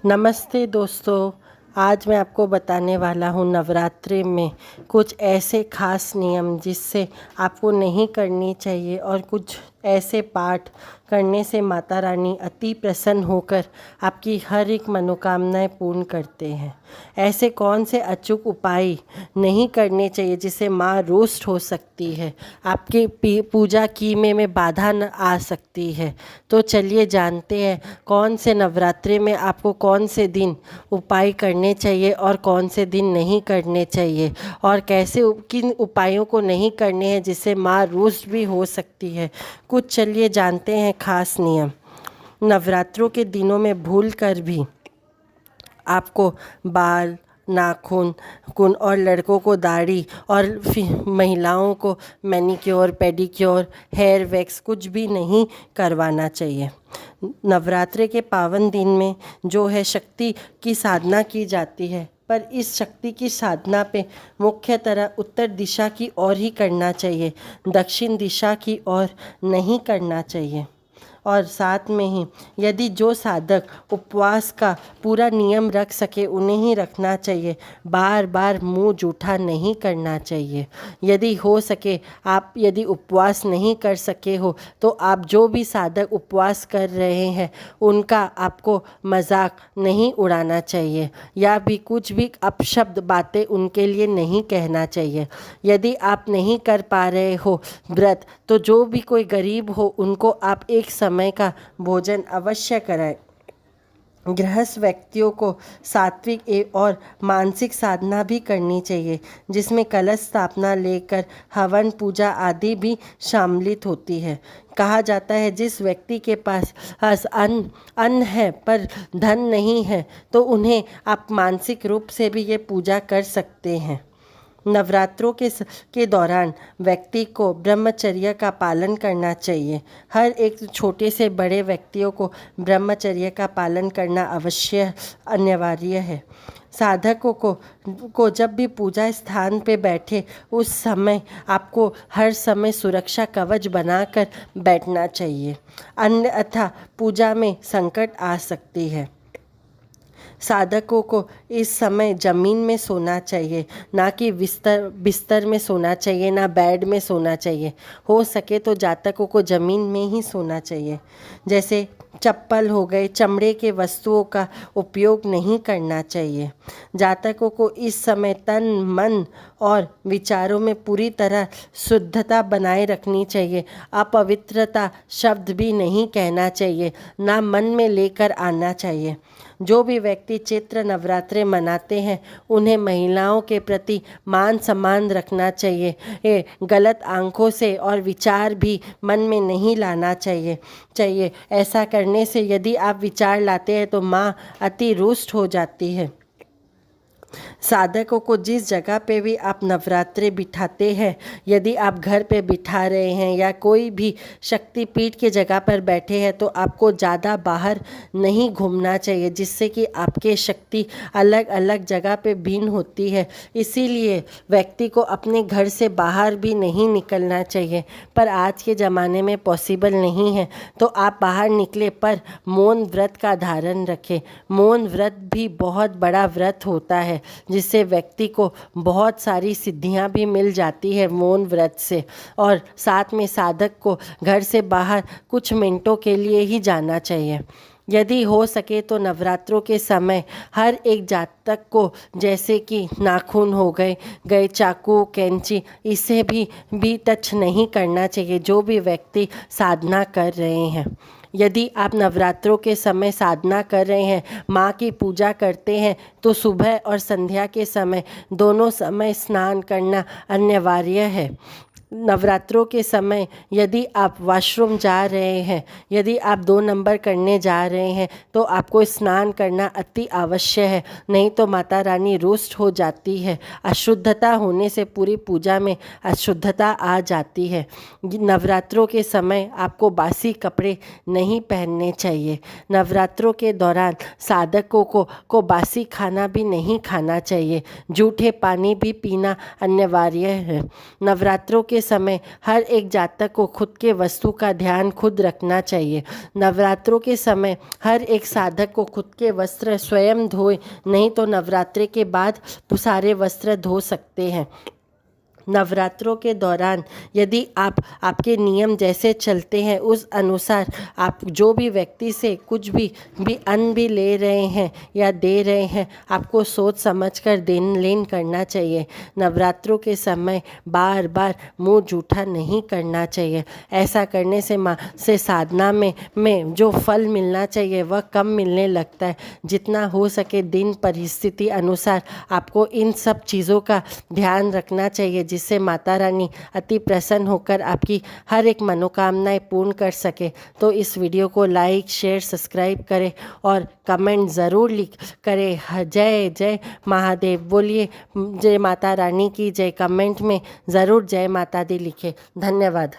नमस्ते दोस्तों। आज मैं आपको बताने वाला हूँ नवरात्रि में कुछ ऐसे खास नियम जिससे आपको नहीं करनी चाहिए और कुछ ऐसे पाठ करने से माता रानी अति प्रसन्न होकर आपकी हर एक मनोकामनाएं पूर्ण करते हैं। ऐसे कौन से अचूक उपाय नहीं करने चाहिए जिससे माँ रुष्ट हो सकती है, आपकी पूजा कीमे में बाधा न आ सकती है। तो चलिए जानते हैं कौन से नवरात्रि में आपको कौन से दिन उपाय करने चाहिए और कौन से दिन नहीं करने चाहिए, और कैसे किन उपायों को नहीं करने हैं जिससे माँ रुष्ट भी हो सकती है। कुछ चलिए जानते हैं खास नियम। नवरात्रों के दिनों में भूल कर भी आपको बाल, नाखून और लड़कों को दाढ़ी और महिलाओं को मैनिक्योर, पेडिक्योर, हेयर वैक्स कुछ भी नहीं करवाना चाहिए। नवरात्रि के पावन दिन में जो है शक्ति की साधना की जाती है, पर इस शक्ति की साधना पे मुख्य तरह उत्तर दिशा की ओर ही करना चाहिए, दक्षिण दिशा की ओर नहीं करना चाहिए। और साथ में ही यदि जो साधक उपवास का पूरा नियम रख सके उन्हें ही रखना चाहिए, बार बार मुंह जूठा नहीं करना चाहिए। यदि हो सके आप यदि उपवास नहीं कर सके हो तो आप जो भी साधक उपवास कर रहे हैं उनका आपको मजाक नहीं उड़ाना चाहिए या भी कुछ भी अपशब्द बातें उनके लिए नहीं कहना चाहिए। यदि आप नहीं कर पा रहे हो व्रत तो जो भी कोई गरीब हो उनको आप एक समय का भोजन अवश्य कराएं। गृहस्थ व्यक्तियों को सात्विक और मानसिक साधना भी करनी चाहिए जिसमें कलश स्थापना लेकर हवन पूजा आदि भी शामिलित होती है। कहा जाता है जिस व्यक्ति के पास अन्न है पर धन नहीं है तो उन्हें आप मानसिक रूप से भी ये पूजा कर सकते हैं। नवरात्रों के दौरान व्यक्ति को ब्रह्मचर्य का पालन करना चाहिए। हर एक छोटे से बड़े व्यक्तियों को ब्रह्मचर्य का पालन करना अवश्य अनिवार्य है। साधकों को जब भी पूजा स्थान पे बैठे उस समय आपको हर समय सुरक्षा कवच बनाकर बैठना चाहिए, अन्यथा पूजा में संकट आ सकती है। साधकों को इस समय ज़मीन में सोना चाहिए, ना कि बिस्तर में सोना चाहिए, ना बेड में सोना चाहिए। हो सके तो जातकों को ज़मीन में ही सोना चाहिए। जैसे चप्पल हो गए, चमड़े के वस्तुओं का उपयोग नहीं करना चाहिए। जातकों को इस समय तन, मन और विचारों में पूरी तरह शुद्धता बनाए रखनी चाहिए। अपवित्रता शब्द भी नहीं कहना चाहिए, ना मन में लेकर आना चाहिए। जो भी व्यक्ति चैत्र नवरात्रि मनाते हैं उन्हें महिलाओं के प्रति मान सम्मान रखना चाहिए। गलत आंखों से और विचार भी मन में नहीं लाना चाहिए। ऐसा करने से यदि आप विचार लाते हैं तो माँ अति रुष्ट हो जाती है। साधकों को जिस जगह पे भी आप नवरात्रि बिठाते हैं, यदि आप घर पे बिठा रहे हैं या कोई भी शक्तिपीठ के जगह पर बैठे हैं तो आपको ज़्यादा बाहर नहीं घूमना चाहिए, जिससे कि आपके शक्ति अलग अलग जगह पे भिन्न होती है। इसीलिए व्यक्ति को अपने घर से बाहर भी नहीं निकलना चाहिए। पर आज के ज़माने में पॉसिबल नहीं है तो आप बाहर निकले पर मौन व्रत का धारण रखें। मौन व्रत भी बहुत बड़ा व्रत होता है जिससे व्यक्ति को बहुत सारी सिद्धियां भी मिल जाती है मौन व्रत से। और साथ में साधक को घर से बाहर कुछ मिनटों के लिए ही जाना चाहिए। यदि हो सके तो नवरात्रों के समय हर एक जातक को जैसे कि नाखून हो गए चाकू, कैंची, इसे भी टच नहीं करना चाहिए जो भी व्यक्ति साधना कर रहे हैं। यदि आप नवरात्रों के समय साधना कर रहे हैं, माँ की पूजा करते हैं तो सुबह और संध्या के समय दोनों समय स्नान करना अनिवार्य है। नवरात्रों के समय यदि आप वॉशरूम जा रहे हैं, यदि आप 2 नंबर करने जा रहे हैं तो आपको स्नान करना अति आवश्यक है, नहीं तो माता रानी रुष्ट हो जाती है। अशुद्धता होने से पूरी पूजा में अशुद्धता आ जाती है। नवरात्रों के समय आपको बासी कपड़े नहीं पहनने चाहिए। नवरात्रों के दौरान साधकों को बासी खाना भी नहीं खाना चाहिए। जूठे पानी भी पीना अनिवार्य है। नवरात्रों के समय हर एक जातक को खुद के वस्तु का ध्यान खुद रखना चाहिए। नवरात्रों के समय हर एक साधक को खुद के वस्त्र स्वयं धोए, नहीं तो नवरात्रि के बाद सारे वस्त्र धो सकते हैं। नवरात्रों के दौरान यदि आप आपके नियम जैसे चलते हैं उस अनुसार आप जो भी व्यक्ति से कुछ भी अन्न भी ले रहे हैं या दे रहे हैं, आपको सोच समझकर देन लेन करना चाहिए। नवरात्रों के समय बार बार मुंह जूठा नहीं करना चाहिए। ऐसा करने से साधना में जो फल मिलना चाहिए वह कम मिलने लगता है। जितना हो सके दिन परिस्थिति अनुसार आपको इन सब चीज़ों का ध्यान रखना चाहिए, जिससे माता रानी अति प्रसन्न होकर आपकी हर एक मनोकामनाएं पूर्ण कर सके। तो इस वीडियो को लाइक शेयर सब्सक्राइब करें और कमेंट ज़रूर करें। जय जय महादेव बोलिए, जय माता रानी की जय। कमेंट में ज़रूर जय माता दी लिखें। धन्यवाद।